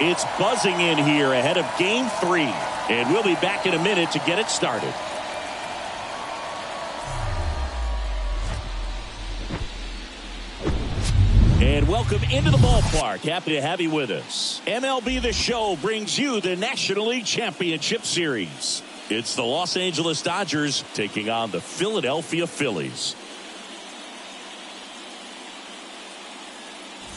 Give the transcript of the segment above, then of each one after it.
It's buzzing in here ahead of Game 3. And we'll be back in a minute to get it started. And welcome into the ballpark. Happy to have you with us. MLB The Show brings you the National League Championship Series. It's the Los Angeles Dodgers taking on the Philadelphia Phillies.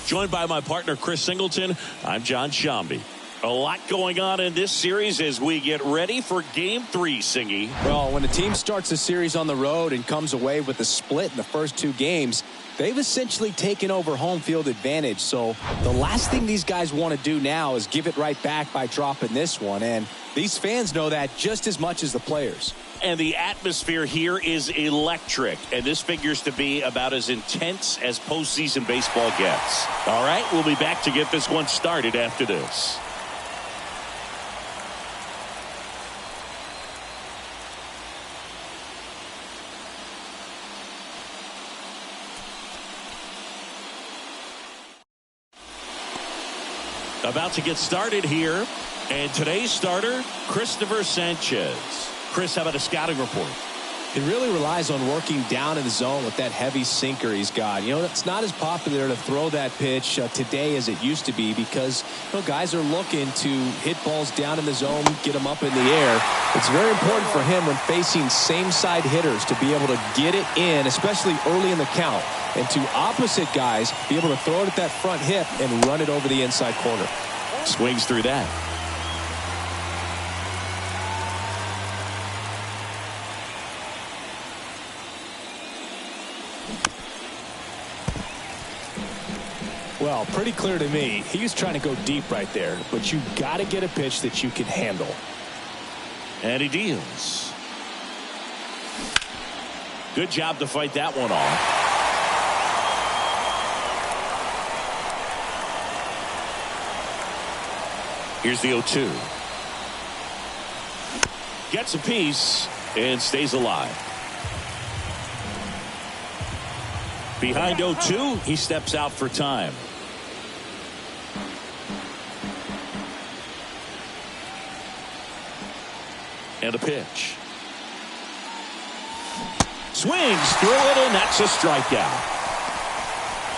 Joined by my partner, Chris Singleton, I'm John Shambi. A lot going on in this series as we get ready for Game 3, Singy. Well, when a team starts a series on the road and comes away with a split in the first 2 games, they've essentially taken over home field advantage. So the last thing these guys want to do now is give it right back by dropping this one. And these fans know that just as much as the players. And the atmosphere here is electric. And this figures to be about as intense as postseason baseball gets. All right, we'll be back to get this one started after this. About to get started here. And today's starter, Christopher Sanchez. Chris, how about a scouting report? It really relies on working down in the zone with that heavy sinker he's got. You know, it's not as popular to throw that pitch today as it used to be because, you know, guys are looking to hit balls down in the zone, get them up in the air. It's very important for him when facing same-side hitters to be able to get it in, especially early in the count, and to opposite guys be able to throw it at that front hip and run it over the inside corner. Swings through that. Well, pretty clear to me. He was trying to go deep right there, but you got to get a pitch that you can handle. And he deals. Good job to fight that one off. Here's the 0-2. Gets a piece and stays alive. Behind 0-2, he steps out for time. And a pitch. Swings through it, and that's a strikeout.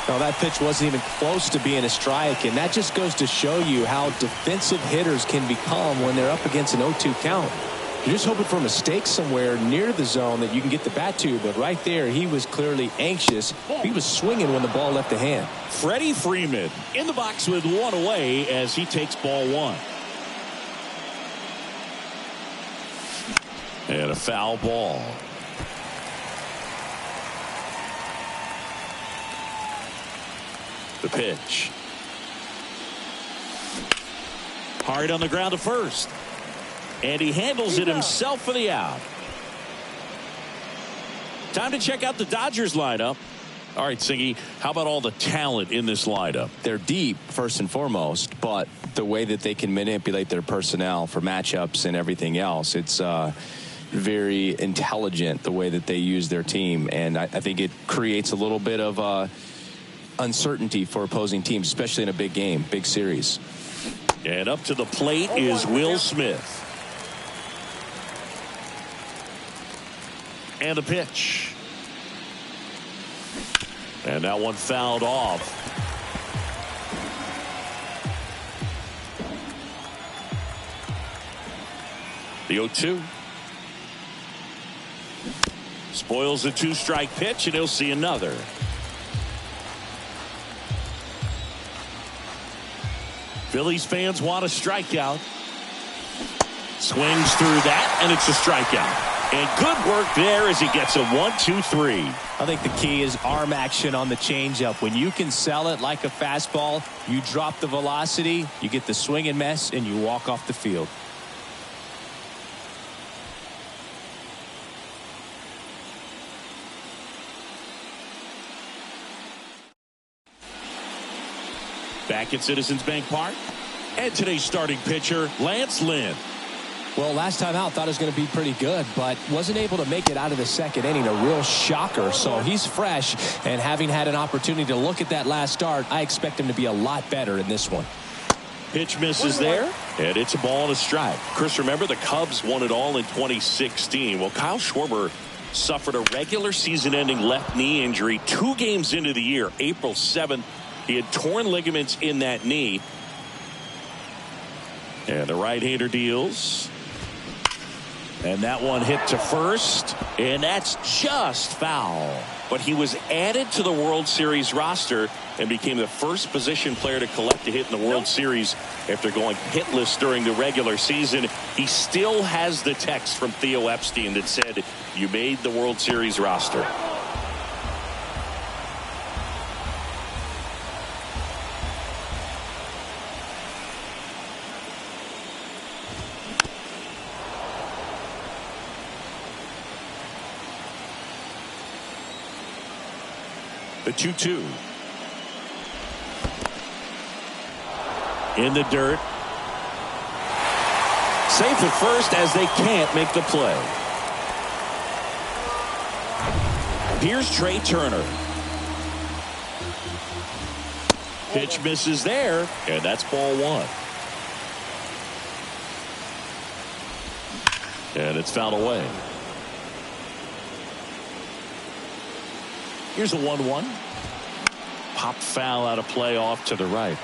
No, that pitch wasn't even close to being a strike, and that just goes to show you how defensive hitters can become when they're up against an 0-2 count. You're just hoping for a mistake somewhere near the zone that you can get the bat to, but right there, he was clearly anxious. He was swinging when the ball left the hand. Freddie Freeman in the box with one away as he takes ball 1. And a foul ball. The pitch. Hard on the ground to first. And he handles it himself for the out. Time to check out the Dodgers lineup. All right, Siggy, how about all the talent in this lineup? They're deep, first and foremost, but the way that they can manipulate their personnel for matchups and everything else, it's very intelligent the way that they use their team. And I think it creates a little bit of uncertainty for opposing teams, especially in a big game, big series. And up to the plate is Will Smith. And a pitch. And that one fouled off. The 0-2. Spoils the 2-strike pitch, and he'll see another. Phillies fans want a strikeout. Swings through that, and it's a strikeout. And good work there as he gets a 1-2-3. I think the key is arm action on the changeup. When you can sell it like a fastball, you drop the velocity, you get the swing and miss, and you walk off the field. Back at Citizens Bank Park. And today's starting pitcher, Lance Lynn. Well, last time out, thought it was going to be pretty good, but wasn't able to make it out of the second inning. A real shocker. So he's fresh, and having had an opportunity to look at that last start, I expect him to be a lot better in this one. Pitch misses there, and it's a ball and a strike. Chris, remember the Cubs won it all in 2016. Well, Kyle Schwarber suffered a regular season-ending left knee injury 2 games into the year. April 7th, he had torn ligaments in that knee. And the right-hander deals. And that one hit to first, and that's just foul. But he was added to the World Series roster and became the first position player to collect a hit in the World Series after going hitless during the regular season. He still has the text from Theo Epstein that said, "You made the World Series roster." The 2-2. In the dirt. Safe at first as they can't make the play. Here's Trey Turner. Pitch misses there, and that's ball 1. And it's fouled away. Here's a 1-1. Pop foul out of play off to the right.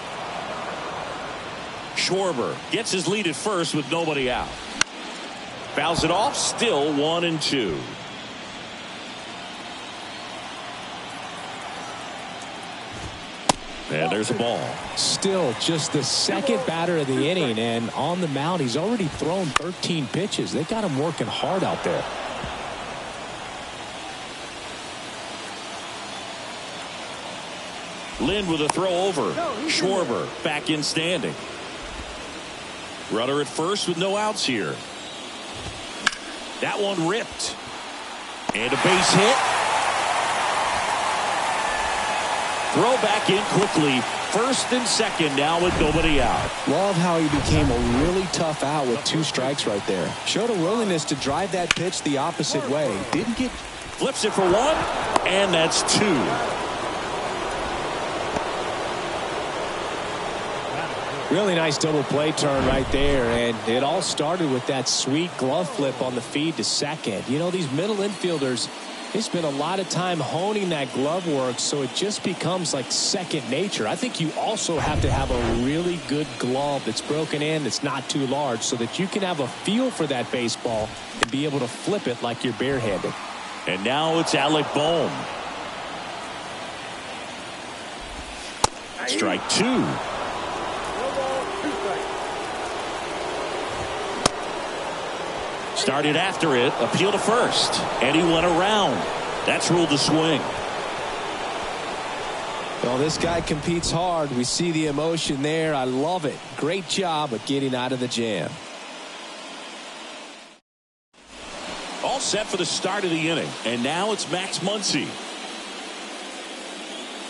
Schwarber gets his lead at first with nobody out. Fouls it off, still 1-2. And there's a ball. Still just the second batter of the inning, and on the mound he's already thrown 13 pitches. They got him working hard out there. Lynn with a throw over. Schwarber back in standing. Runner at first with no outs here. That one ripped. And a base hit. Throw back in quickly. First and second now with nobody out. Love how he became a really tough out with 2 strikes right there. Showed a willingness to drive that pitch the opposite way. Didn't get... Flips it for 1, and that's 2. Really nice double play turn right there, and it all started with that sweet glove flip on the feed to second. You know, these middle infielders, they spend a lot of time honing that glove work, so it just becomes like second nature. I think you also have to have a really good glove that's broken in, that's not too large, so that you can have a feel for that baseball and be able to flip it like you're barehanded. And now it's Alec Bohm. Strike 2. Started after it, appeal to first, and he went around. That's ruled a swing. Well, this guy competes hard. We see the emotion there. I love it. Great job of getting out of the jam. All set for the start of the inning, and now it's Max Muncy.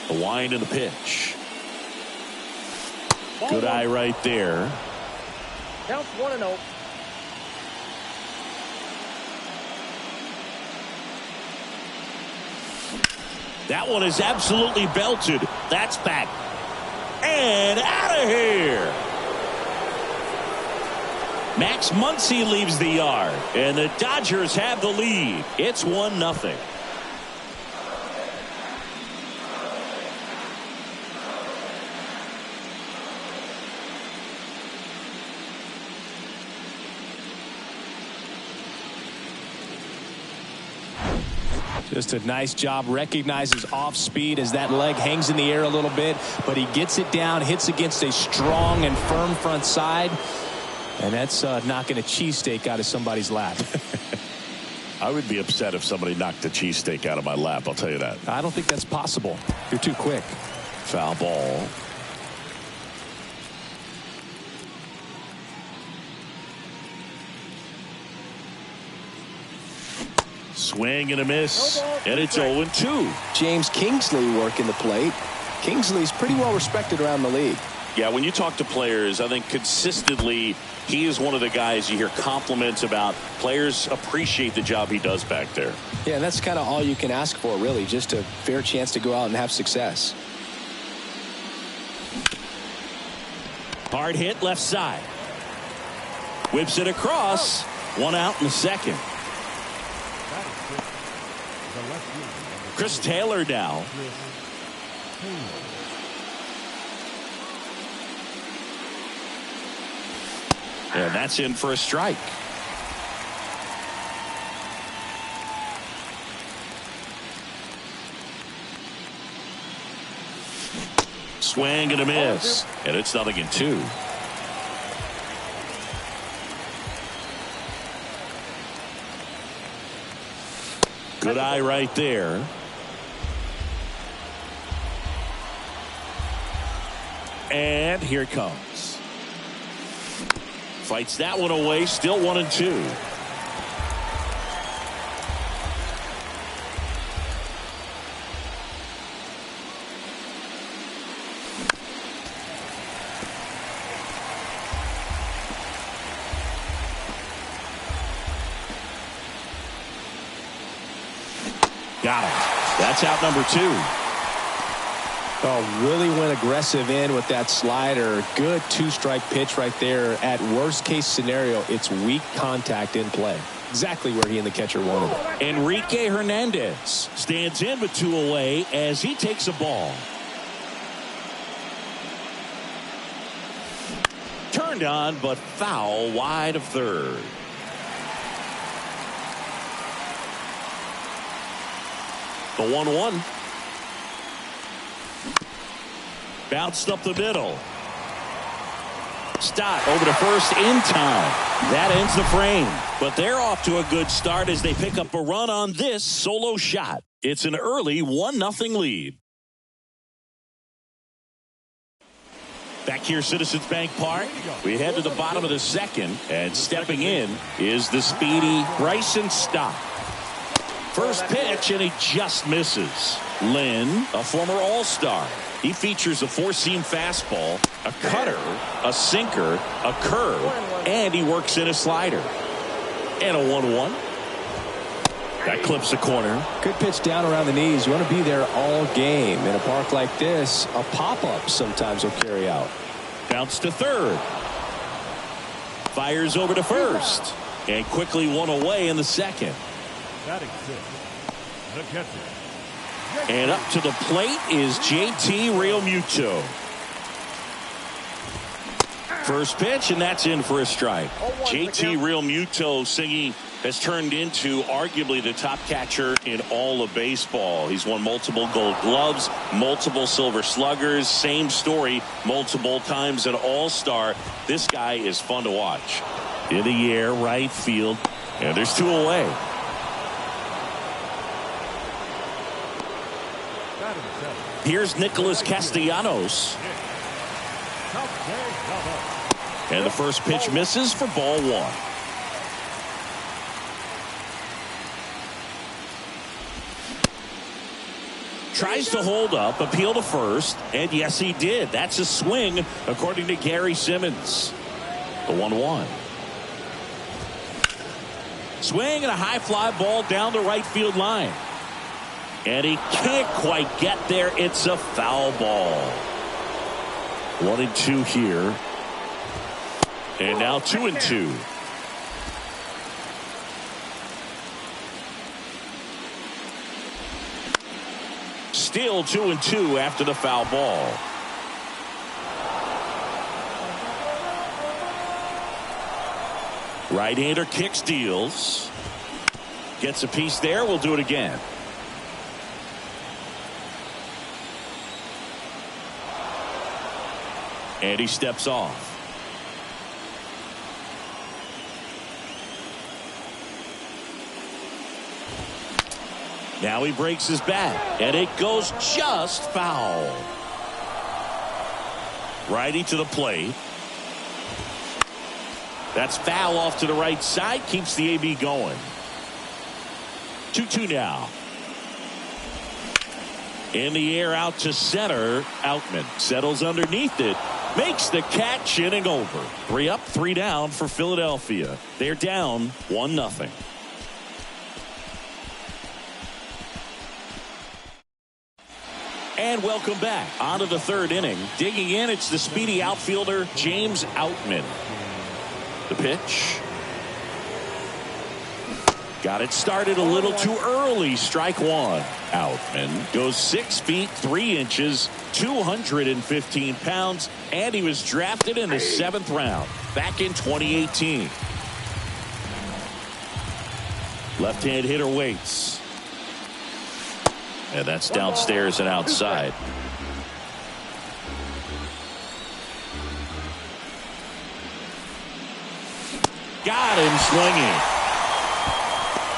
The wind and the pitch. Good eye right there. Counts 1-0. That one is absolutely belted. That's back. And out of here. Max Muncy leaves the yard. And the Dodgers have the lead. It's 1-0. Just a nice job. Recognizes off speed as that leg hangs in the air a little bit, but he gets it down, hits against a strong and firm front side, and that's knocking a cheesesteak out of somebody's lap. I would be upset if somebody knocked a cheesesteak out of my lap, I'll tell you that. I don't think that's possible. You're too quick. Foul ball. Swing and a miss, and it's 0-2. James Kingsley working the plate. Kingsley's pretty well respected around the league. Yeah, when you talk to players, I think consistently he is one of the guys you hear compliments about. Players appreciate the job he does back there. Yeah, and that's kind of all you can ask for, really, just a fair chance to go out and have success. Hard hit left side. Whips it across. One out in the second. Chris Taylor now. And that's in for a strike. Swing and a miss. And it's 0-2. Good eye right there. And here it comes. Fights that one away. Still 1-2. Got him. That's out number 2. Oh, really went aggressive in with that slider. Good 2-strike pitch right there. At worst case scenario, it's weak contact in play. Exactly where he and the catcher wanted it. Enrique Hernandez stands in with 2 away as he takes a ball. Turned on, but foul wide of third. The 1-1. Bounced up the middle. Stott over to first in time. That ends the frame. But they're off to a good start as they pick up a run on this solo shot. It's an early 1-0 lead. Back here, Citizens Bank Park. We head to the bottom of the second. And stepping in is the speedy Bryson Stott. First pitch, and he just misses. Lynn, a former All-Star. He features a 4-seam fastball, a cutter, a sinker, a curve, and he works in a slider. And a 1-1. That clips the corner. Good pitch down around the knees. You want to be there all game. In a park like this, a pop-up sometimes will carry out. Bounce to third. Fires over to first. And quickly one away in the second. And up to the plate is JT Realmuto. First pitch, and that's in for a strike. JT Realmuto singing has turned into arguably the top catcher in all of baseball. He's won multiple Gold Gloves, multiple Silver Sluggers, same story, multiple times an All-Star. This guy is fun to watch. In the air, right field, and there's 2 away. Here's Nicholas Castellanos. And the first pitch misses for ball 1. Tries to hold up, appeal to first, and yes, he did. That's a swing, according to Gary Simmons. The 1-1. Swing and a high fly ball down the right field line. And he can't quite get there. It's a foul ball. 1-2 here. And now 2-2. Still 2-2 after the foul ball. Right-hander kicks, deals. Gets a piece there. We'll do it again. And he steps off. Now he breaks his bat, and it goes just foul. Righty to the plate. That's foul off to the right side. Keeps the AB going. 2-2 now. In the air out to center. Outman settles underneath it. Makes the catch, inning over. 3 up, 3 down for Philadelphia. They're down 1-0. And welcome back. On to the third inning. Digging in, it's the speedy outfielder, James Outman. The pitch. Got it started a little too early. Strike one. Outman goes 6 feet 3 inches, 215 pounds, and he was drafted in the 7th round back in 2018. Left-hand hitter waits. And that's downstairs and outside. Got him swinging.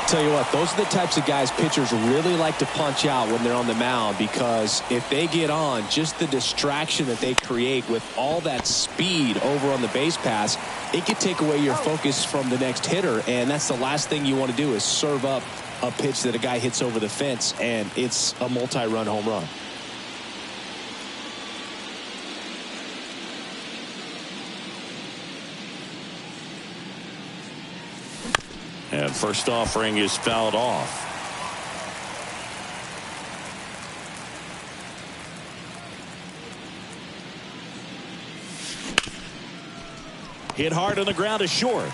Tell you what, those are the types of guys pitchers really like to punch out when they're on the mound, because if they get on, just the distraction that they create with all that speed over on the base pass, it could take away your focus from the next hitter, and that's the last thing you want to do is serve up a pitch that a guy hits over the fence and it's a multi-run home run. And first offering is fouled off. Hit hard on the ground to short.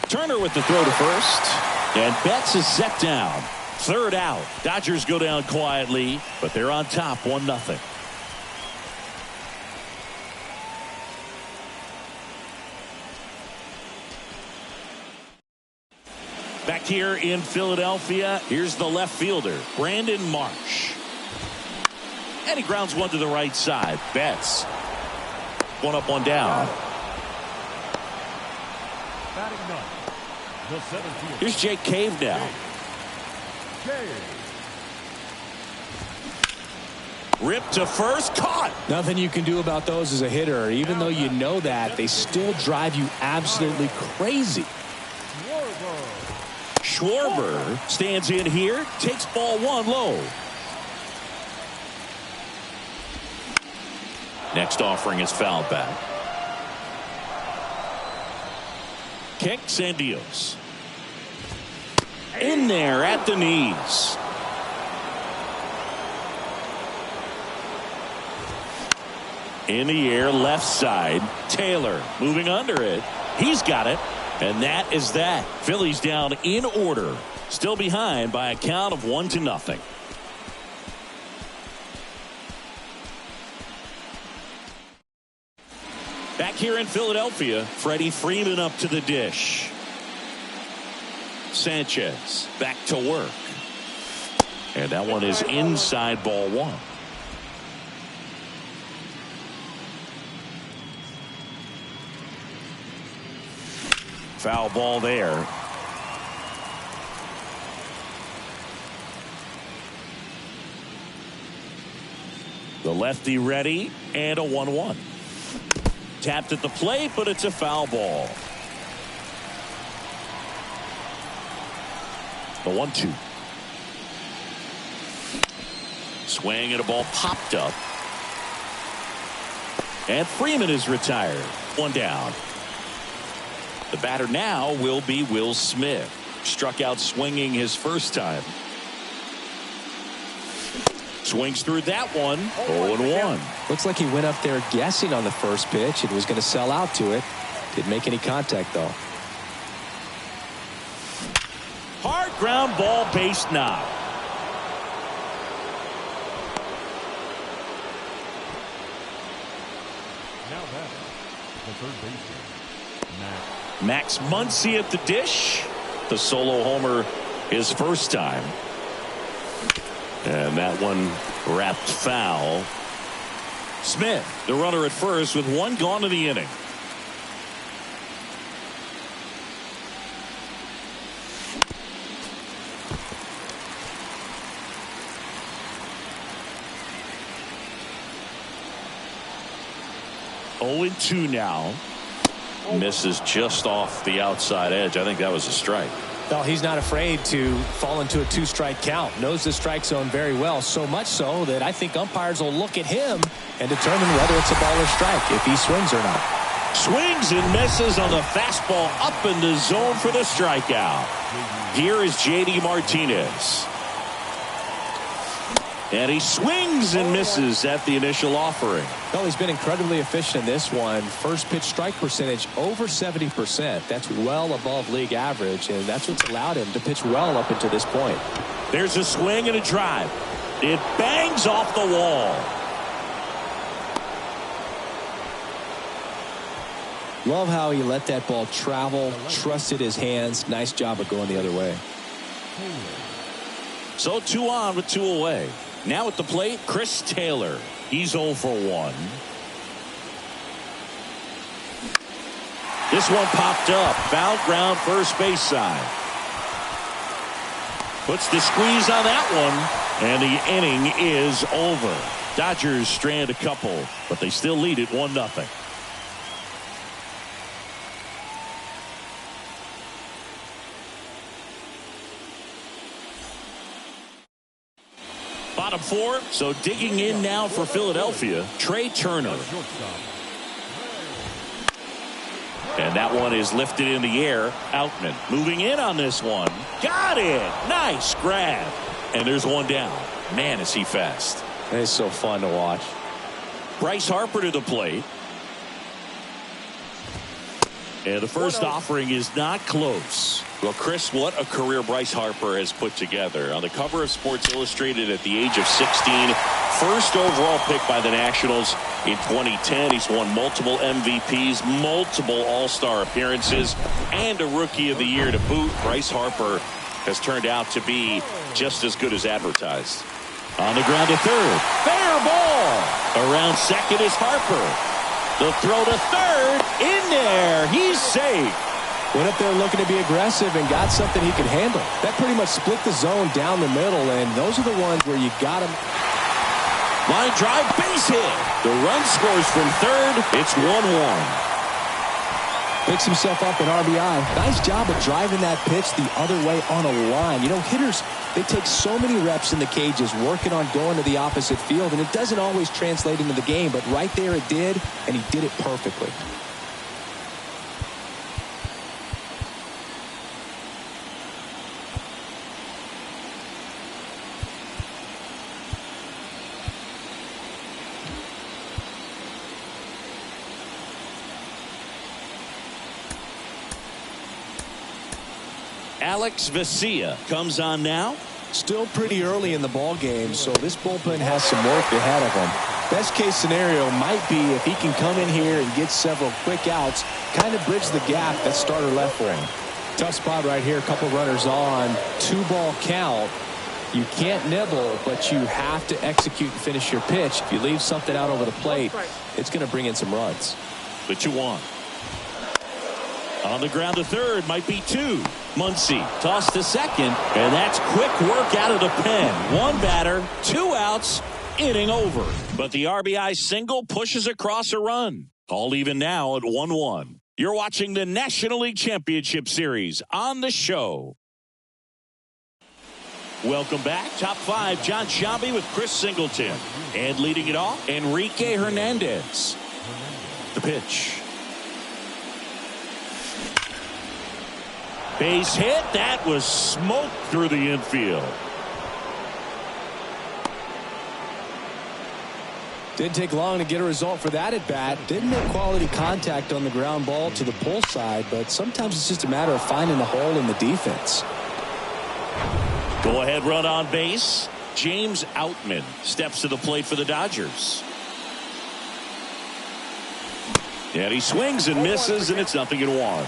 Turner with the throw to first. And Betts is set down. Third out. Dodgers go down quietly, but they're on top 1-0. Back here in Philadelphia, here's the left fielder, Brandon Marsh. And he grounds one to the right side. Betts. One up, one down. Here's Jake Cave now. Ripped to first, caught. Nothing you can do about those as a hitter. Even though you know that, they still drive you absolutely crazy. Schwarber stands in here, takes ball one low. Next offering is fouled back. Kicks and deals. In there at the knees. In the air, left side. Taylor moving under it. He's got it. And that is that. Phillies down in order. Still behind by a count of 1-0. Back here in Philadelphia, Freddie Freeman up to the dish. Sanchez back to work. And that one is inside ball one. Foul ball there. The lefty ready, and a 1-1. Tapped at the plate, but it's a foul ball. The 1-2. Swing and a ball popped up. And Freeman is retired. One down. The batter now will be Will Smith. Struck out swinging his first time. Swings through that one. 0-1. Looks like he went up there guessing on the first pitch and was going to sell out to it. Didn't make any contact though. Hard ground ball, base knock. Now that the third baseman, Max Muncy at the dish. The solo homer his first time. And that one wrapped foul. Smith, the runner at first, with one gone in the inning. Oh, 0-2 now. Misses just off the outside edge. I think that was a strike. Well, he's not afraid to fall into a 2-strike count. Knows the strike zone very well, so much so that I think umpires will look at him and determine whether it's a ball or strike, if he swings or not. Swings and misses on the fastball up in the zone for the strikeout. Here is J.D. Martinez. And he swings and misses at the initial offering. Well, he's been incredibly efficient in this one. First pitch strike percentage over 70%. That's well above league average, and that's what's allowed him to pitch well up until this point. There's a swing and a drive. It bangs off the wall. Love how he let that ball travel, trusted his hands. Nice job of going the other way. So 2 on with 2 away. Now at the plate, Chris Taylor. He's 0 for 1. This one popped up. Foul ground first base side. Puts the squeeze on that one. And the inning is over. Dodgers strand a couple, but they still lead it 1-0. Bottom 4, so digging in now for Philadelphia, Trey Turner. And that one is lifted in the air. Outman moving in on this one. Got it. Nice grab. And there's one down. Man, is he fast. It's so fun to watch. Bryce Harper to the plate. And the first offering is not close. Well, Chris, what a career Bryce Harper has put together. On the cover of Sports Illustrated at the age of 16, first overall pick by the Nationals in 2010. He's won multiple MVPs, multiple All-Star appearances, and a Rookie of the Year to boot. Bryce Harper has turned out to be just as good as advertised. On the ground to third. Fair ball. Around second is Harper. The throw to third. In there. He's safe. Went up there looking to be aggressive and got something he could handle. That pretty much split the zone down the middle, and those are the ones where you got him. Line drive, base hit. The run scores from third. It's 1-1. Picks himself up an RBI. Nice job of driving that pitch the other way on a line. You know, hitters, they take so many reps in the cages working on going to the opposite field, and it doesn't always translate into the game, but right there it did, and he did it perfectly. Alex Vesia comes on now. Still pretty early in the ball game, so this bullpen has some work ahead of him. Best case scenario might be if he can come in here and get several quick outs, kind of bridge the gap that starter left for him. Tough spot right here. A couple runners on. 2-ball count. You can't nibble, but you have to execute and finish your pitch. If you leave something out over the plate, it's going to bring in some runs. The 2-1. On the ground to third, might be 2. Muncy tossed to second, and that's quick work out of the pen. 1 batter, 2 outs, inning over. But the RBI single pushes across a run. All even now at 1-1. You're watching the National League Championship Series on the show. Welcome back. Top 5, John Sciambi with Chris Singleton. And leading it off, Enrique Hernandez. The pitch. Base hit. That was smoked through the infield. Didn't take long to get a result for that at bat. Didn't make quality contact on the ground ball to the pull side, but sometimes it's just a matter of finding the hole in the defense. Go ahead run on base. James Outman steps to the plate for the Dodgers. And he swings and misses, and it's 0-1.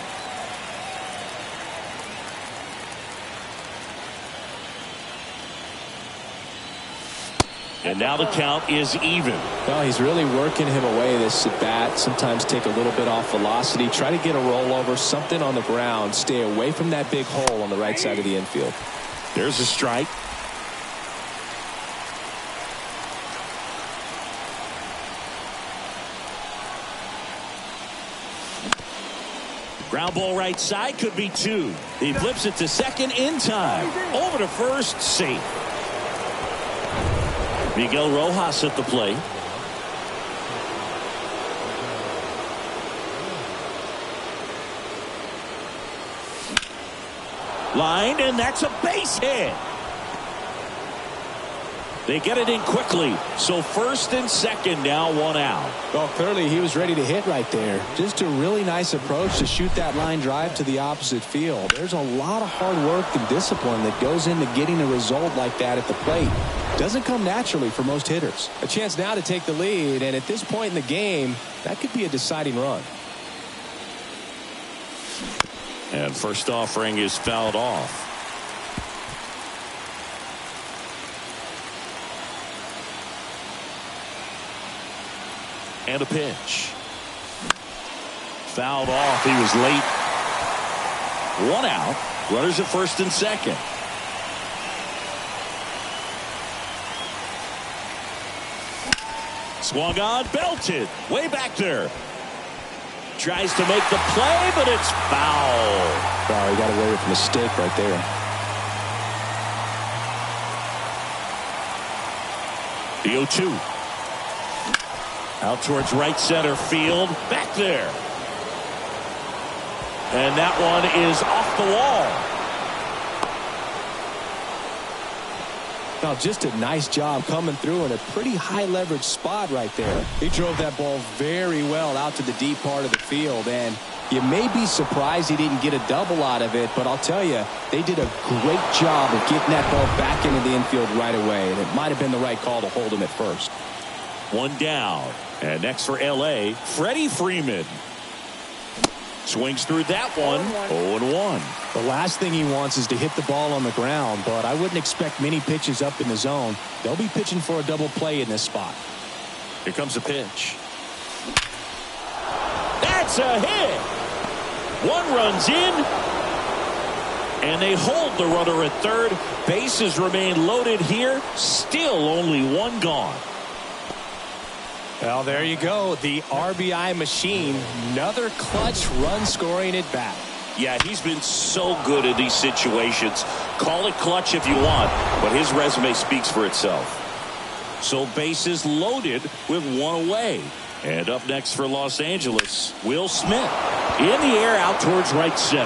And now the count is even. Well, he's really working him away this at bat. Sometimes take a little bit off velocity. Try to get a rollover, something on the ground. Stay away from that big hole on the right side of the infield. There's a strike. Ground ball right side, could be 2. He flips it to second in time. Over to first, safe. Miguel Rojas at the plate. Line, and that's a base hit. They get it in quickly. So first and second now, one out. Well, clearly he was ready to hit right there. Just a really nice approach to shoot that line drive to the opposite field. There's a lot of hard work and discipline that goes into getting a result like that at the plate. Doesn't come naturally for most hitters. A chance now to take the lead, and at this point in the game, that could be a deciding run. And first offering is fouled off. And a pitch. Fouled off. He was late. One out. Runners at first and second. Swung on, belted. Way back there. Tries to make the play, but it's foul. Oh, he got away with a mistake right there. The 0-2. Out towards right center field. Back there. And that one is off the wall. Now, just a nice job coming through in a pretty high leverage spot right there. He drove that ball very well out to the deep part of the field, and you may be surprised he didn't get a double out of it, but I'll tell you, they did a great job of getting that ball back into the infield right away, and it might have been the right call to hold him at first. One down. And next for L.A., Freddie Freeman. Swings through that one. 0-1. The last thing he wants is to hit the ball on the ground, but I wouldn't expect many pitches up in the zone. They'll be pitching for a double play in this spot. Here comes a pitch. That's a hit. One runs in. And they hold the runner at third. Bases remain loaded here. Still only one gone. Well, there you go. The RBI machine. Another clutch run scoring at bat. Yeah, he's been so good in these situations. Call it clutch if you want, but his resume speaks for itself. So bases loaded with one away. And up next for Los Angeles, Will Smith. In the air out towards right center.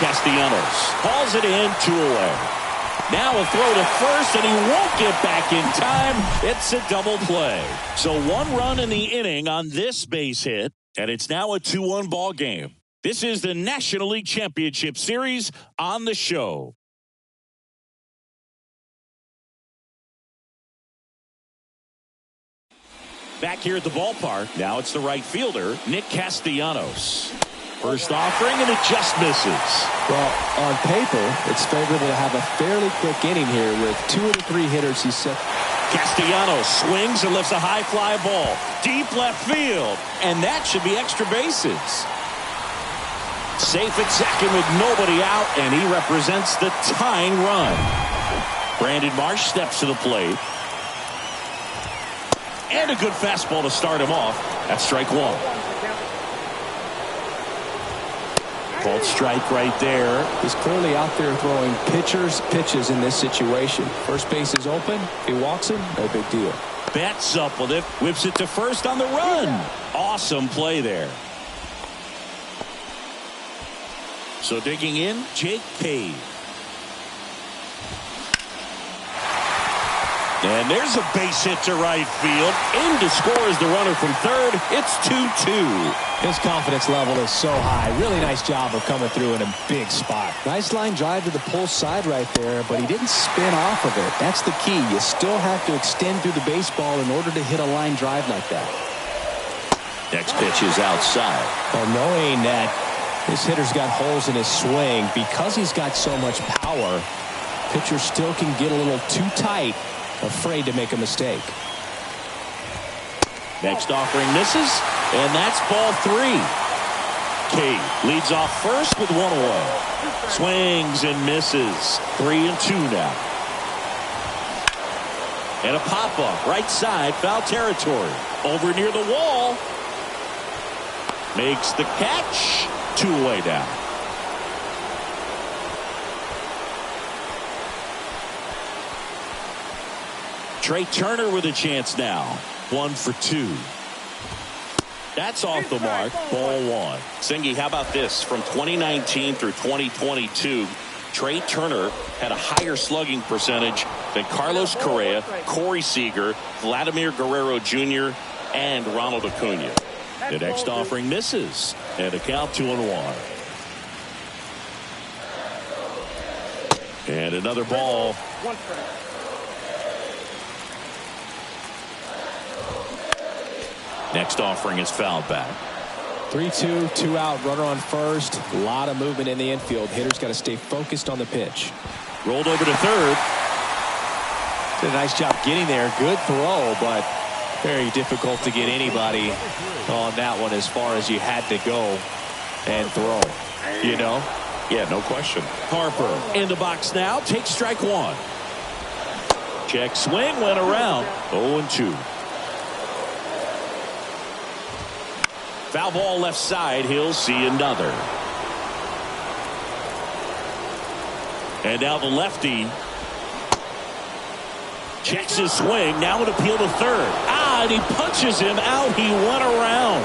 Castellanos hauls it in, 2 away. Now a throw to first, and he won't get back in time. It's a double play. So 1 run in the inning on this base hit, and it's now a 2-1 ball game. This is the National League Championship Series on the show. Back here at the ballpark, now it's the right fielder, Nick Castellanos. First offering, and it just misses. Well, on paper, it's favorable to have a fairly quick inning here with 2 of the 3 hitters he's set. Castellanos swings and lifts a high fly ball. Deep left field. And that should be extra bases. Safe at second with nobody out, and he represents the tying run. Brandon Marsh steps to the plate. And a good fastball to start him off. That's strike 1. Called strike right there. He's clearly out there throwing pitches in this situation. First base is open. If he walks him, no big deal. Bats up with it. Whips it to first on the run. Awesome play there. So digging in, Jake Cave. And there's a base hit to right field. In to score is the runner from third. It's 2-2. His confidence level is so high. Really nice job of coming through in a big spot. Nice line drive to the pull side right there, but he didn't spin off of it. That's the key. You still have to extend through the baseball in order to hit a line drive like that. Next pitch is outside. Well, knowing that this hitter's got holes in his swing, because he's got so much power, pitcher still can get a little too tight, afraid to make a mistake. Next offering misses, and that's ball 3. Cade leads off first with 1 away. Swings and misses. 3-2 now. And a pop-up right side, foul territory. Over near the wall. Makes the catch. 2 away now. Trey Turner with a chance now. 1 for 2. That's off the mark. Ball 1. Singy, how about this? From 2019 through 2022, Trey Turner had a higher slugging percentage than Carlos Correa, Corey Seager, Vladimir Guerrero Jr., and Ronald Acuna. The next offering misses, and a count 2-1. And another ball. Next offering is fouled back. 3-2, 2 out, runner on first. A lot of movement in the infield. Hitter's got to stay focused on the pitch. Rolled over to third. Did a nice job getting there. Good throw, but very difficult to get anybody on that one as far as you had to go and throw. You know? Yeah, no question. Harper in the box now. Takes strike one. Check swing, went around. 0-2. Foul ball left side. He'll see another. And now the lefty checks his swing. Now an appeal to third. And he punches him out. He went around.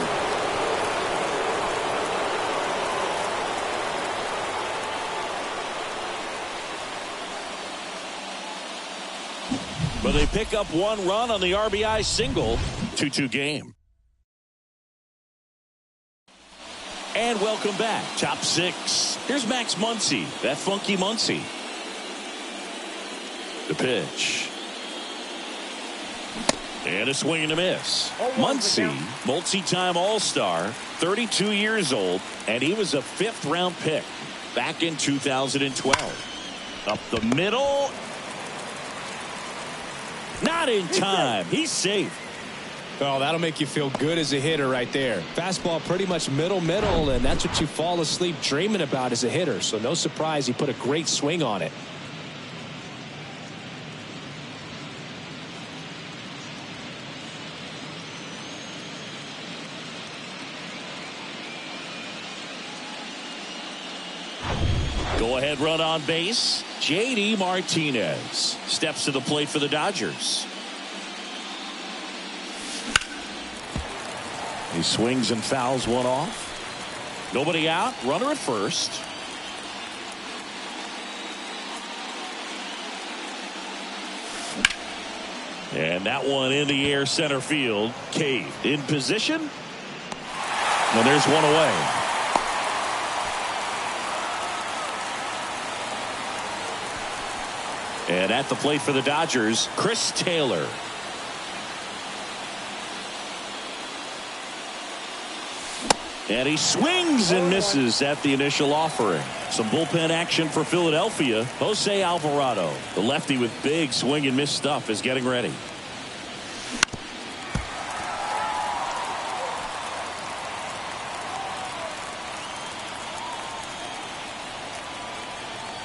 But they pick up one run on the RBI single. 2-2 game. And welcome back. Top six. Here's Max Muncy. That funky Muncy. The pitch. And a swing and a miss. Muncy, multi-time All-Star, 32 years old, and he was a 5th-round pick back in 2012. Up the middle. Not in time. He's safe. Oh, that'll make you feel good as a hitter right there. Fastball pretty much middle, and that's what you fall asleep dreaming about as a hitter. So no surprise he put a great swing on it. Go-ahead run on base. J.D. Martinez steps to the plate for the Dodgers. He swings and fouls one off. Nobody out. Runner at first. And that one in the air center field. Cave in position. And there's one away. And at the plate for the Dodgers, Chris Taylor. And he swings and misses at the initial offering. Some bullpen action for Philadelphia. Jose Alvarado, the lefty with big swing and miss stuff, is getting ready.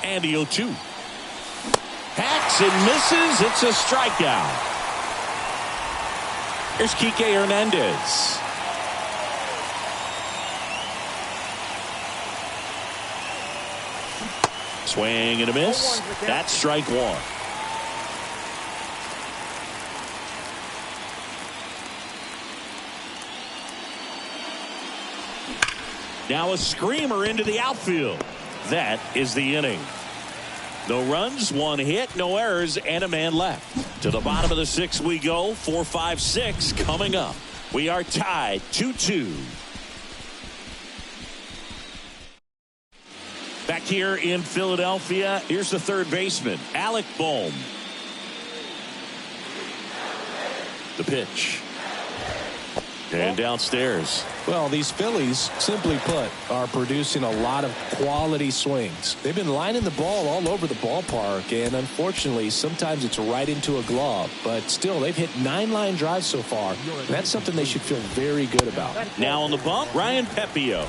And the 0-2. Hacks and misses. It's a strikeout. Here's Kike Hernandez. Swing and a miss. That's strike one. Now a screamer into the outfield. That is the inning. No runs, one hit, no errors, and a man left. To the bottom of the 6th we go. 4, 5, 6 coming up. We are tied 2-2. Back here in Philadelphia, here's the third baseman, Alec Bohm. The pitch. And downstairs. Well, these Phillies, simply put, are producing a lot of quality swings. They've been lining the ball all over the ballpark, and unfortunately, sometimes it's right into a glove. But still, they've hit 9 line drives so far. And that's something they should feel very good about. Now on the bump, Ryan Pepio.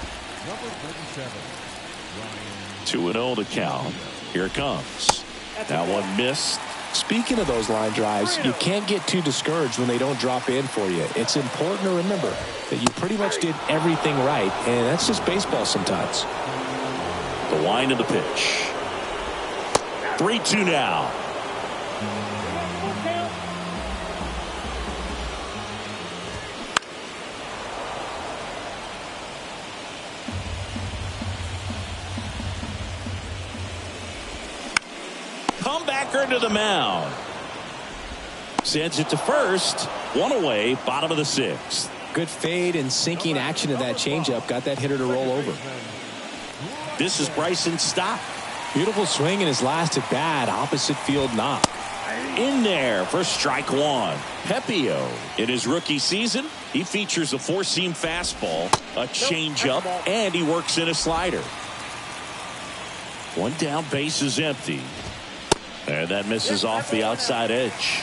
2-0 to count. Here it comes. That one missed. Speaking of those line drives, you can't get too discouraged when they don't drop in for you. It's important to remember that you pretty much did everything right, and that's just baseball sometimes. The wind of the pitch. 3-2 now. Packer to the mound. Sends it to first. One away, bottom of the sixth. Good fade and sinking action of that changeup. Got that hitter to roll over. This is Bryson Stott. Beautiful swing in his last at bat. Opposite field knock. In there for strike one. Pepio in his rookie season, he features a four-seam fastball, a changeup, and he works in a slider. One down, base is empty. And that misses off the outside edge.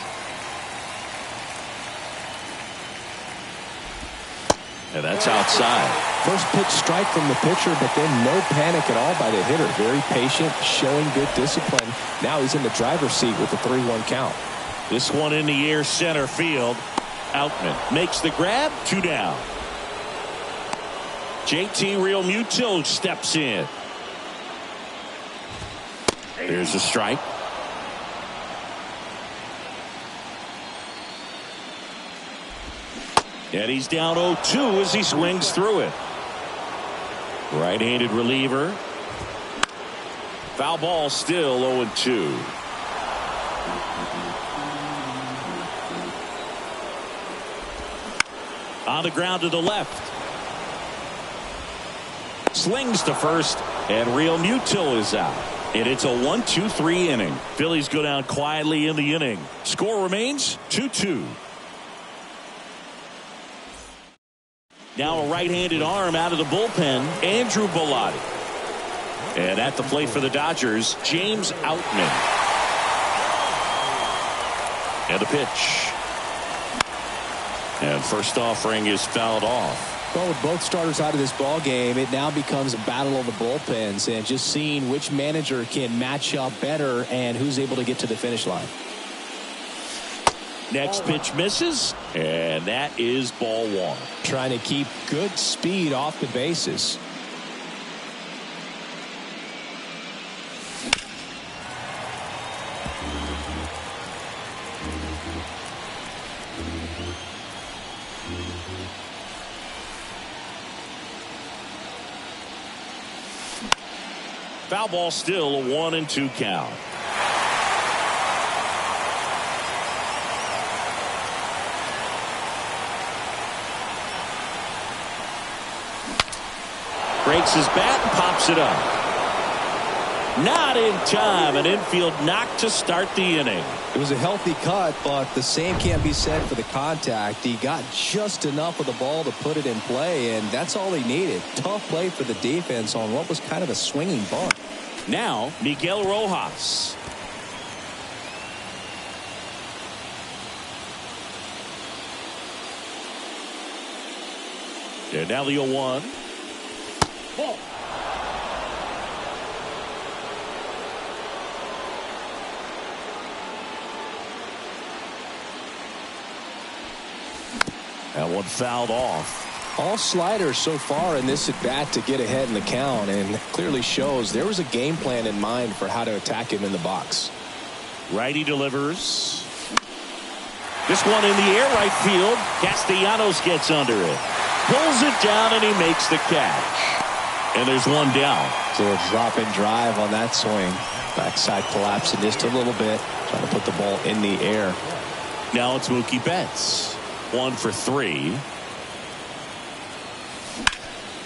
And that's outside. First pitch strike from the pitcher, but then no panic at all by the hitter. Very patient, showing good discipline. Now he's in the driver's seat with the 3-1 count. This one in the air, center field. Outman makes the grab, 2 down. JT Realmuto steps in. There's a strike. And he's down 0-2 as he swings through it. Right-handed reliever. Foul ball, still 0-2. On the ground to the left. Slings to first, and Realmuto is out. And it's a 1-2-3 inning. Phillies go down quietly in the inning. Score remains 2-2. Now a right-handed arm out of the bullpen, Andrew Bellotti. And at the plate for the Dodgers, James Outman. And the pitch. And first offering is fouled off. Well, with both starters out of this ball game, it now becomes a battle of the bullpens and just seeing which manager can match up better and who's able to get to the finish line. Next pitch misses, and that is ball one. Trying to keep good speed off the bases. Foul ball, still a 1-2 count. Breaks his bat and pops it up. Not in time. An infield knock to start the inning. It was a healthy cut, but the same can't be said for the contact. He got just enough of the ball to put it in play, and that's all he needed. Tough play for the defense on what was kind of a swinging bunt. Now, Miguel Rojas. And now the 0-1. Ball. That one fouled off. All sliders so far in this at bat to get ahead in the count, and clearly shows there was a game plan in mind for how to attack him in the box. Righty delivers. This one in the air, right field. Castellanos gets under it. Pulls it down, and he makes the catch. And there's one down. So a drop and drive on that swing. Backside collapsing just a little bit. Trying to put the ball in the air. Now it's Mookie Betts. 1 for 3.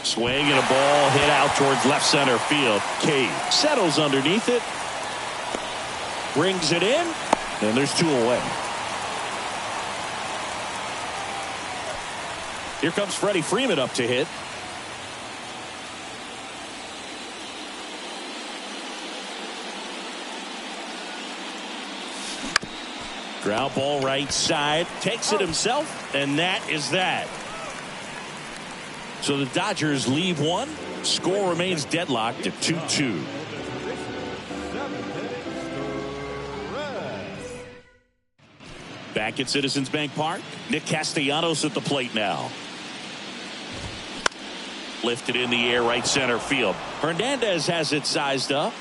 Swing and a ball hit out towards left center field. Cave settles underneath it. Brings it in. And there's 2 away. Here comes Freddie Freeman up to hit. Ground ball right side. Takes it himself. And that is that. So the Dodgers leave one. Score remains deadlocked at 2-2. Back at Citizens Bank Park. Nick Castellanos at the plate now. Lifted in the air, right center field. Hernandez has it sized up.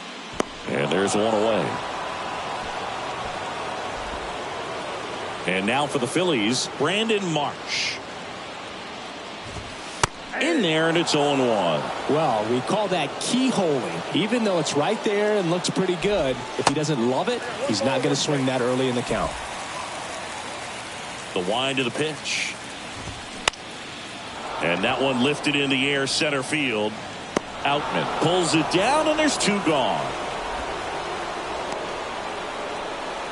And there's one away. And now for the Phillies, Brandon Marsh. in there, and it's 0-1. Well, we call that keyholing. Even though it's right there and looks pretty good, if he doesn't love it, he's not going to swing that early in the count. The wind of the pitch. And that one lifted in the air, center field. Outman pulls it down, and there's 2 gone.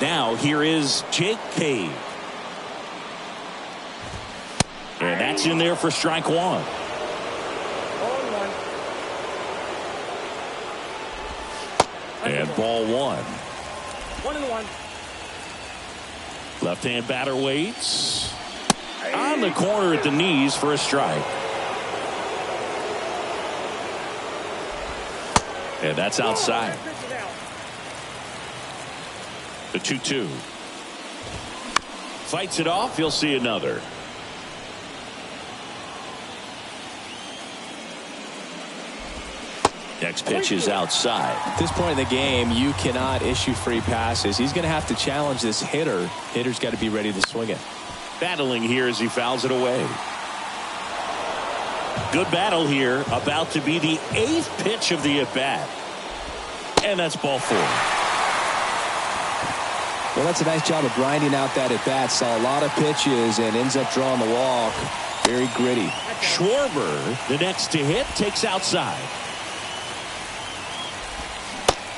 Now here is Jake Cave. And that's in there for strike 1. 0-1. And ball 1. 1-1. Left-hand batter waits. On the corner at the knees for a strike. And that's outside. The 2-2. Fights it off. He'll see another. Next pitch is outside. At this point in the game, you cannot issue free passes. He's going to have to challenge this hitter. Hitter's got to be ready to swing it. Battling here as he fouls it away. Good battle here. About to be the 8th pitch of the at-bat. And that's ball 4. Well, that's a nice job of grinding out that at-bat. Saw a lot of pitches and ends up drawing the walk. Very gritty. Schwarber, the next to hit, takes outside.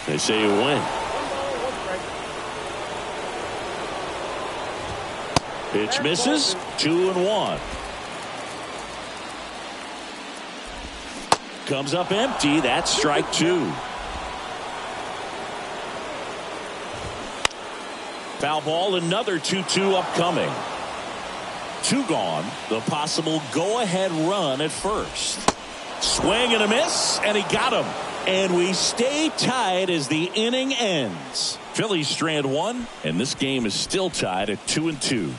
They say you win. Pitch misses. 2-1. Comes up empty. That's strike 2. Foul ball, another 2-2 upcoming. 2 gone. The possible go-ahead run at first. Swing and a miss, and he got him. And we stay tied as the inning ends. Phillies strand 1, and this game is still tied at 2-2.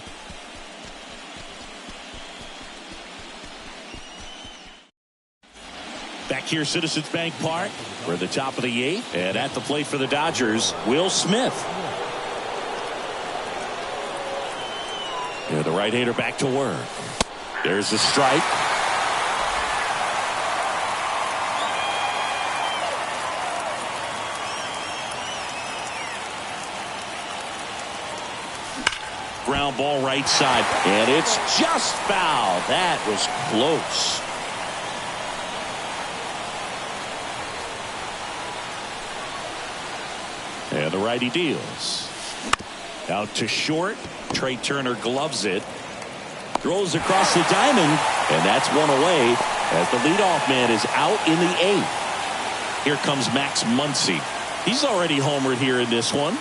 Back here, Citizens Bank Park. We're at the top of the 8th, and at the plate for the Dodgers, Will Smith. And the right-hander back to work. There's the strike. Ground ball right side, and it's just foul. That was close. And the righty deals. Out to short. Trey Turner gloves it. Throws across the diamond, and that's one away as the leadoff man is out in the 8th. Here comes Max Muncy. He's already homered here in this one.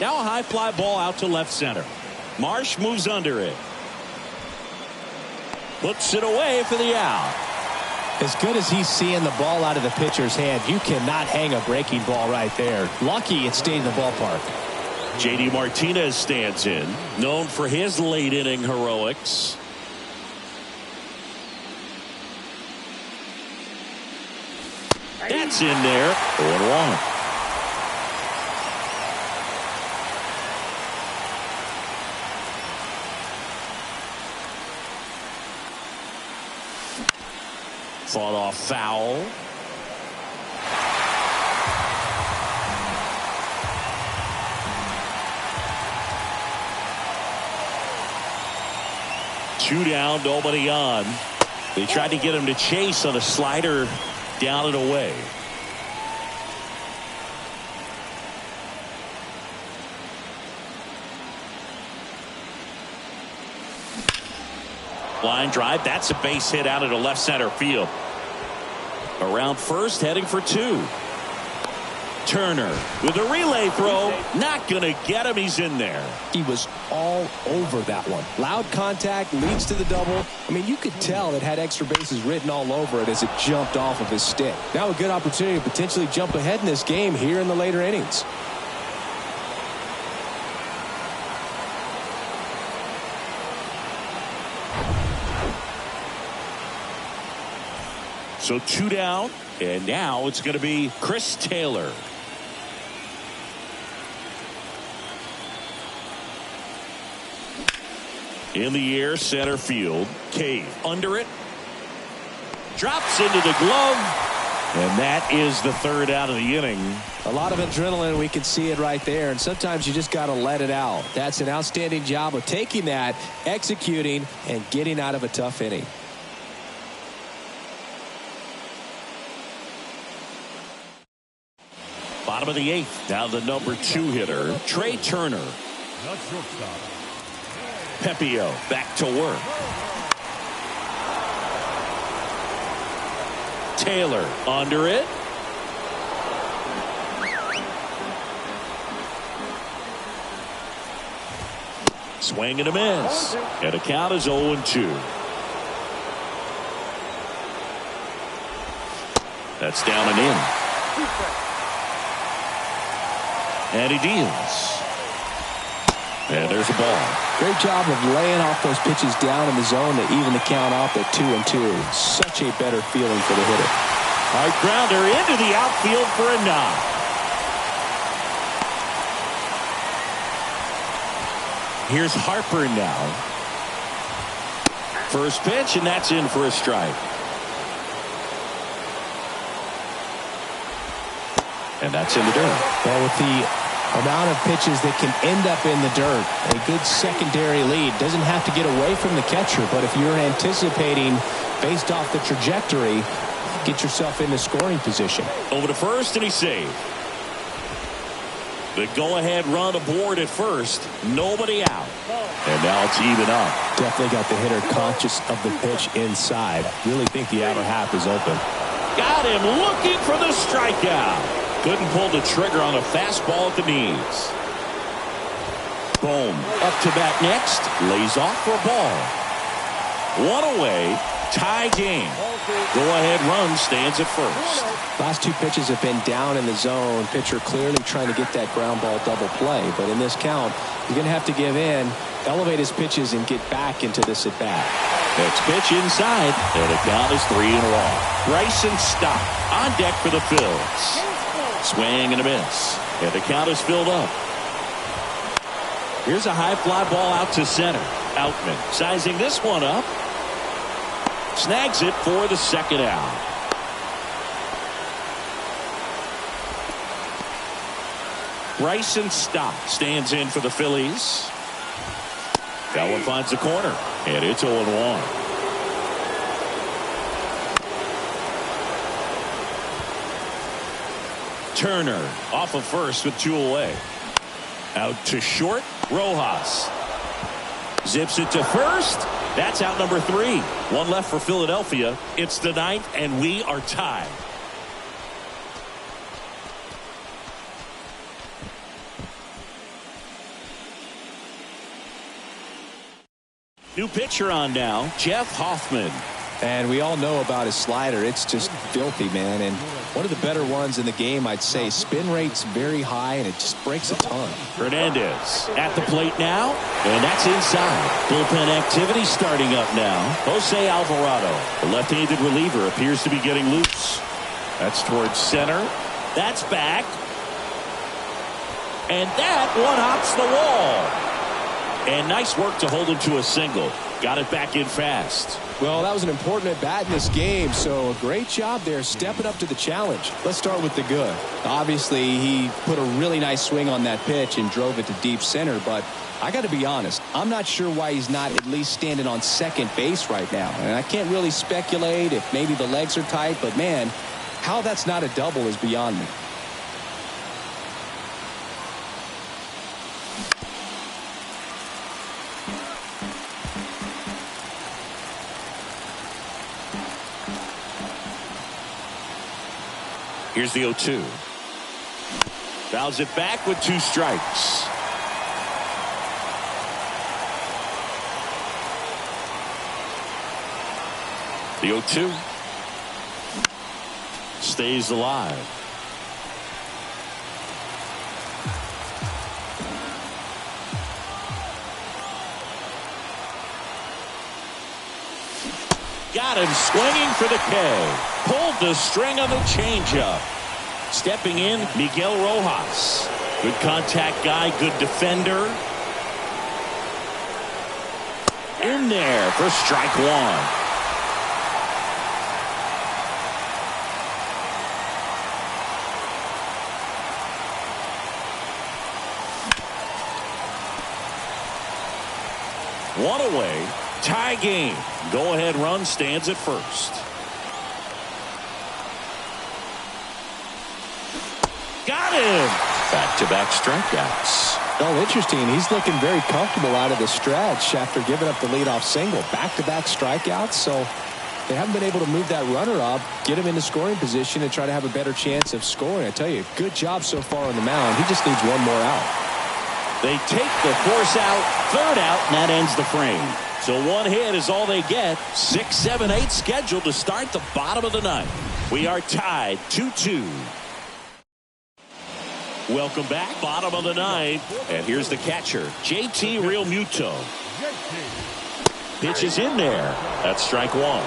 Now a high fly ball out to left center. Marsh moves under it. Puts it away for the out. As good as he's seeing the ball out of the pitcher's hand, you cannot hang a breaking ball right there. Lucky it stayed in the ballpark. JD Martinez stands in, known for his late inning heroics. That's in there. 0-1. Fought off foul. Two down, nobody on. They tried to get him to chase on a slider down and away. Line drive, that's a base hit out into left center field. Around first, heading for 2. Turner with a relay throw, not gonna get him. He's in there. He was all over that one. Loud contact leads to the double. I mean, you could tell it had extra bases written all over it as it jumped off of his stick. Now a good opportunity to potentially jump ahead in this game here in the later innings. So 2 down, and now it's going to be Chris Taylor. In the air, center field. Cave under it. Drops into the glove. And that is the third out of the inning. A lot of adrenaline. We can see it right there. And sometimes you just got to let it out. That's an outstanding job of taking that, executing, and getting out of a tough inning. Bottom of the eighth. Now the number 2 hitter, Trey Turner. The shortstop. Pepio back to work. Taylor under it. Swing and a miss. And the count is 0-2. That's down and in. And he deals. And there's a ball. Great job of laying off those pitches down in the zone to even the count off at 2-2. Such a better feeling for the hitter. Hard grounder into the outfield for a knock. Here's Harper now. First pitch, and that's in for a strike. And that's in the dirt. Well, with the amount of pitches that can end up in the dirt, a good secondary lead. Doesn't have to get away from the catcher, but if you're anticipating based off the trajectory, get yourself into scoring position. Over to first, and he's saved. The go-ahead run aboard at first. Nobody out. And now it's even up. Definitely got the hitter conscious of the pitch inside. Really think the outer half is open. Got him looking for the strikeout. Couldn't pull the trigger on a fastball at the knees. Boom. Up to bat next. Lays off for a ball. One away. Tie game. Go-ahead run stands at first. Last 2 pitches have been down in the zone. Pitcher clearly trying to get that ground ball double play. But in this count, he's going to have to give in, elevate his pitches, and get back into this at-bat. Next pitch inside. And the count is 3-1. Bryson Stott on deck for the Phillies. Swing and a miss. And the count is filled up. Here's a high fly ball out to center. Outman sizing this one up. Snags it for the second out. Bryson Stott stands in for the Phillies. That one finds the corner. And it's 0-1. Turner off of first with 2 away. Out to short. Rojas zips it to first. That's out number 3. 1 left for Philadelphia. It's the 9th, and we are tied. New pitcher on now, Jeff Hoffman. And we all know about his slider. It's just filthy, man. And one of the better ones in the game, I'd say. Spin rate's very high, and it just breaks a ton. Hernandez at the plate now, and that's inside. Bullpen activity starting up now. Jose Alvarado, the left-handed reliever, appears to be getting loose. That's towards center. That's back. And that one hops the wall. And nice work to hold him to a single. Got it back in fast. Well, that was an important at-bat in this game, so a great job there stepping up to the challenge. Let's start with the good. Obviously, he put a really nice swing on that pitch and drove it to deep center, but I got to be honest, I'm not sure why he's not at least standing on second base right now. And I can't really speculate if maybe the legs are tight, but man, how that's not a double is beyond me. Here's the 0-2. Fouls it back with 2 strikes. The 0-2 stays alive. Got him swinging for the K. Pulled the string on the changeup. Stepping in, Miguel Rojas. Good contact guy, good defender. In there for strike one. One away. Tie game. Go-ahead run stands at first. Got him. Back-to-back strikeouts. Oh, interesting. He's looking very comfortable out of the stretch after giving up the leadoff single. Back-to-back strikeouts, so they haven't been able to move that runner up, get him into scoring position, and try to have a better chance of scoring. I tell you, good job so far on the mound. He just needs one more out. They take the force out, third out, and that ends the frame. So one hit is all they get. 6, 7, 8 scheduled to start the bottom of the ninth. We are tied 2-2. Welcome back, bottom of the ninth. And here's the catcher, JT Realmuto. Pitch is in there. That's strike one.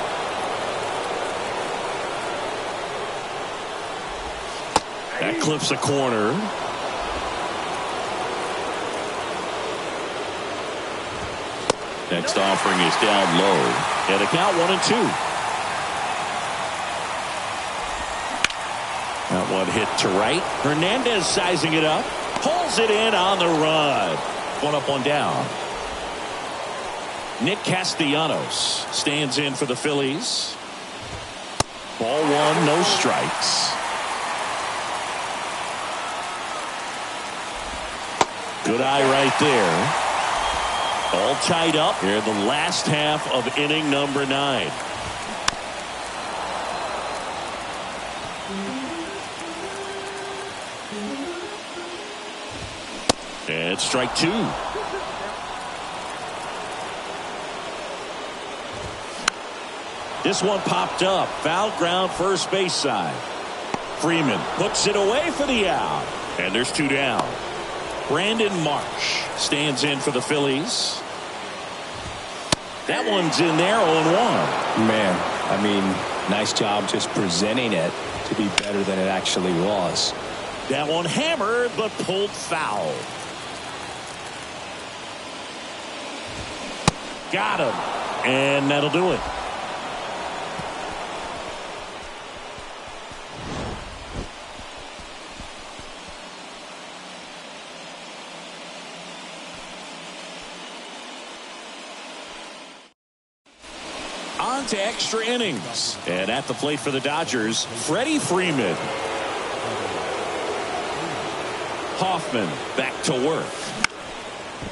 That clips a corner. Next offering is down low. And a count 1-2. That one hit to right. Hernandez sizing it up. Pulls it in on the run. One up, one down. Nick Castellanos stands in for the Phillies. Ball one, no strikes. Good eye right there. All tied up here in the last half of inning number 9. And strike two. This one popped up. Foul ground first base side. Freeman puts it away for the out. And there's two down. Brandon Marsh stands in for the Phillies. That one's in there, 0-1. Man, I mean, nice job just presenting it to be better than it actually was. That one hammered but pulled foul. Got him. And that'll do it. On to extra innings. And at the plate for the Dodgers, Freddie Freeman. Hoffman back to work.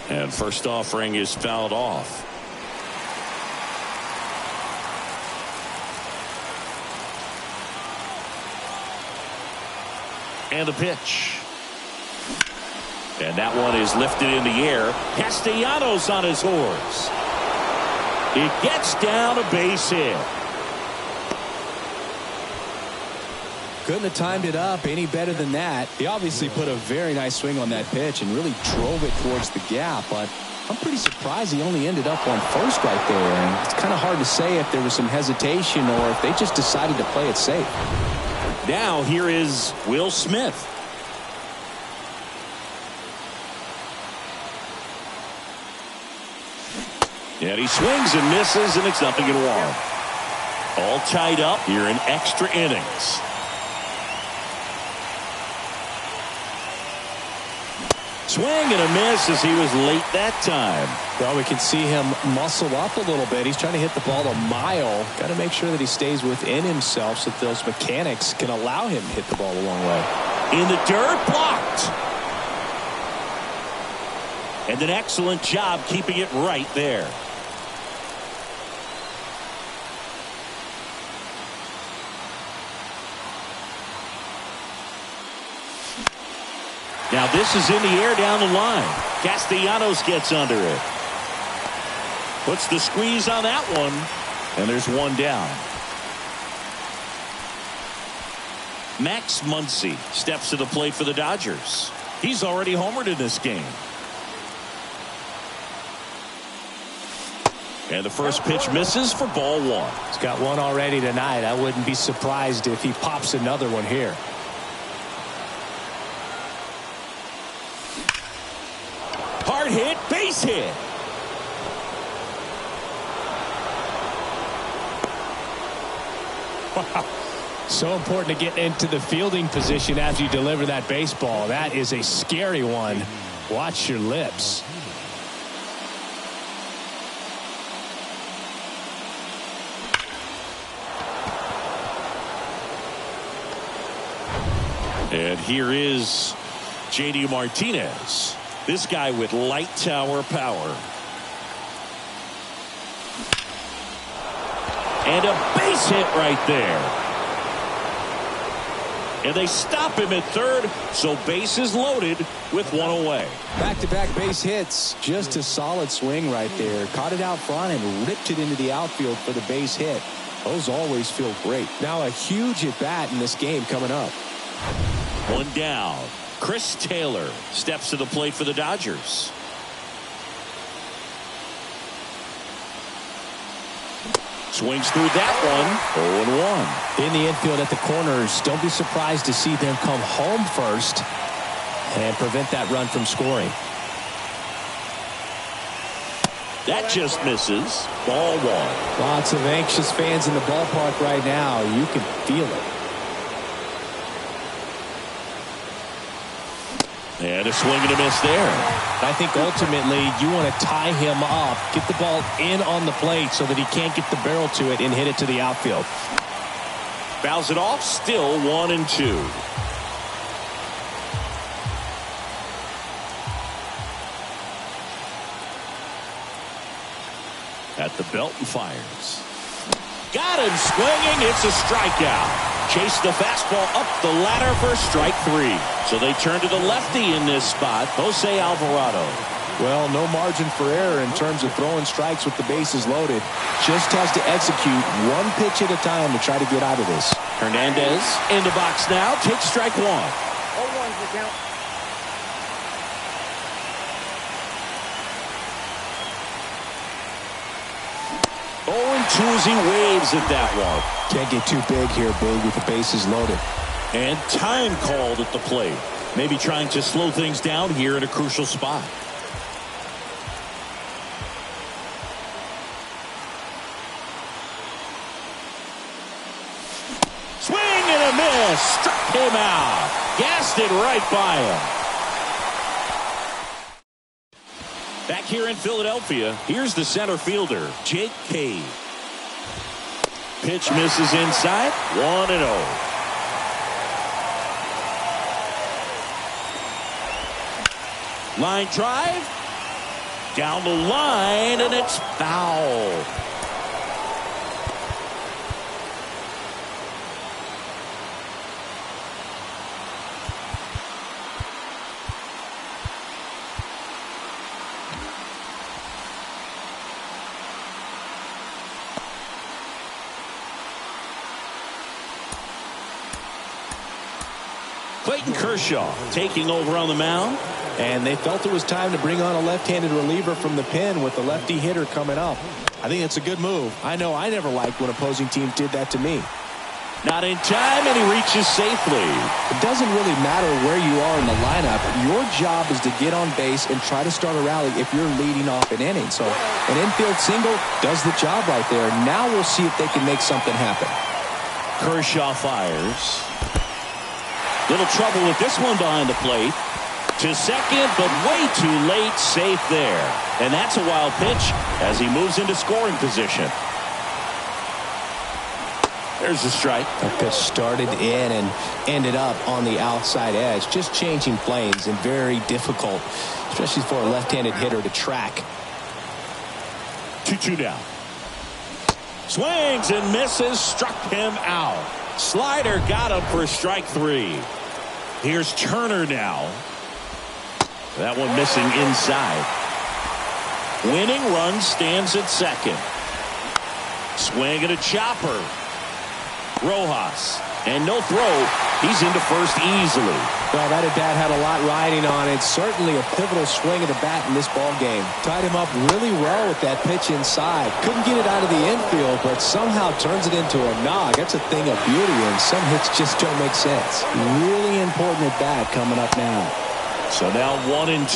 And first offering is fouled off. And the pitch. And that one is lifted in the air. Castellanos on his horse. It gets down a base hit. Couldn't have timed it up any better than that. He obviously put a very nice swing on that pitch and really drove it towards the gap, but I'm pretty surprised he only ended up on first right there. And it's kind of hard to say if there was some hesitation or if they just decided to play it safe. Now here is Will Smith. And he swings and misses, and it's 0-1. All tied up here in extra innings. Swing and a miss as he was late that time. Well, we can see him muscle up a little bit. He's trying to hit the ball a mile. Got to make sure that he stays within himself so that those mechanics can allow him to hit the ball a long way. In the dirt, blocked. And an excellent job keeping it right there. Now this is in the air down the line. Castellanos gets under it. Puts the squeeze on that one. And there's one down. Max Muncy steps to the plate for the Dodgers. He's already homered in this game. And the first pitch misses for ball one. He's got one already tonight. I wouldn't be surprised if he pops another one here. Hard hit, base hit. So important to get into the fielding position as you deliver that baseball. That is a scary one. Watch your lips. And here is J.D. Martinez. This guy with light tower power. And a base hit right there. And they stop him at third, so base is loaded with one away. Back-to-back base hits. Just a solid swing right there. Caught it out front and ripped it into the outfield for the base hit. Those always feel great. Now a huge at-bat in this game coming up. One down. Chris Taylor steps to the plate for the Dodgers. Swings through that one. 0-1. In the infield at the corners, don't be surprised to see them come home first and prevent that run from scoring. That just misses. Ball one. Lots of anxious fans in the ballpark right now. You can feel it. And a swing and a miss there. I think ultimately you want to tie him up, get the ball in on the plate so that he can't get the barrel to it and hit it to the outfield. Fouls it off, still 1-2. At the belt and fires. Got him swinging. It's a strikeout. Chase the fastball up the ladder for strike three. So they turn to the lefty in this spot, Jose Alvarado. Well, no margin for error in terms of throwing strikes with the bases loaded. Just has to execute one pitch at a time to try to get out of this. Hernandez in the box now. Takes strike one. 0-1's the count. As he waves at that one. Can't get too big here, Big, with the bases loaded. And time called at the plate. Maybe trying to slow things down here in a crucial spot. Swing and a miss. Struck him out. Gassed it right by him. Back here in Philadelphia, here's the center fielder, Jake Cave. Pitch misses inside. 1-0. Line drive. Down the line, and it's foul. Clayton Kershaw taking over on the mound. And they felt it was time to bring on a left-handed reliever from the pen with the lefty hitter coming up. I think it's a good move. I know I never liked when opposing teams did that to me. Not in time, and he reaches safely. It doesn't really matter where you are in the lineup. Your job is to get on base and try to start a rally if you're leading off an inning. So an infield single does the job right there. Now we'll see if they can make something happen. Kershaw fires. Little trouble with this one behind the plate. To second, but way too late. Safe there. And that's a wild pitch as he moves into scoring position. There's a strike. That pitch started in and ended up on the outside edge. Just changing planes and very difficult, especially for a left-handed hitter to track. 2-2 now. Swings and misses. Struck him out. Slider got him for strike three. Here's Turner now. That one missing inside. Winning run stands at second. Swing and a chopper. Rojas. And no throw. He's into first easily. Well, that at-bat had a lot riding on it. Certainly a pivotal swing of the bat in this ball game. Tied him up really well with that pitch inside. Couldn't get it out of the infield, but somehow turns it into a knock. That's a thing of beauty, and some hits just don't make sense. Really important at-bat coming up now. So now 1-2.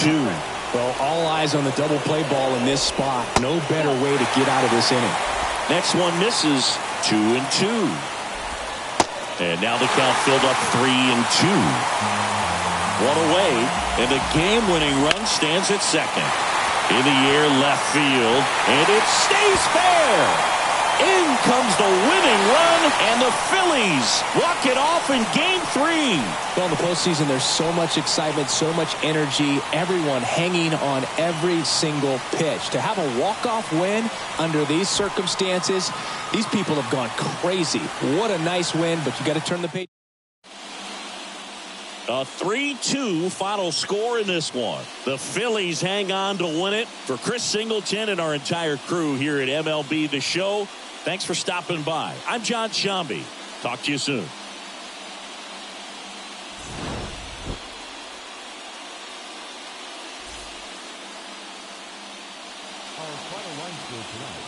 Well, all eyes on the double play ball in this spot. No better way to get out of this inning. Next one misses. 2-2. And now the count filled up 3-2. One away, and the game-winning run stands at second. In the air, left field, and it stays fair. In comes the winning run, and the Phillies walk it off in Game 3. Well, in the postseason, there's so much excitement, so much energy, everyone hanging on every single pitch. To have a walk-off win under these circumstances, these people have gone crazy. What a nice win, but you got to turn the page. A 3-2 final score in this one. The Phillies hang on to win it. For Chris Singleton and our entire crew here at MLB The Show, thanks for stopping by. I'm John Shambi. Talk to you soon. Our final line score tonight.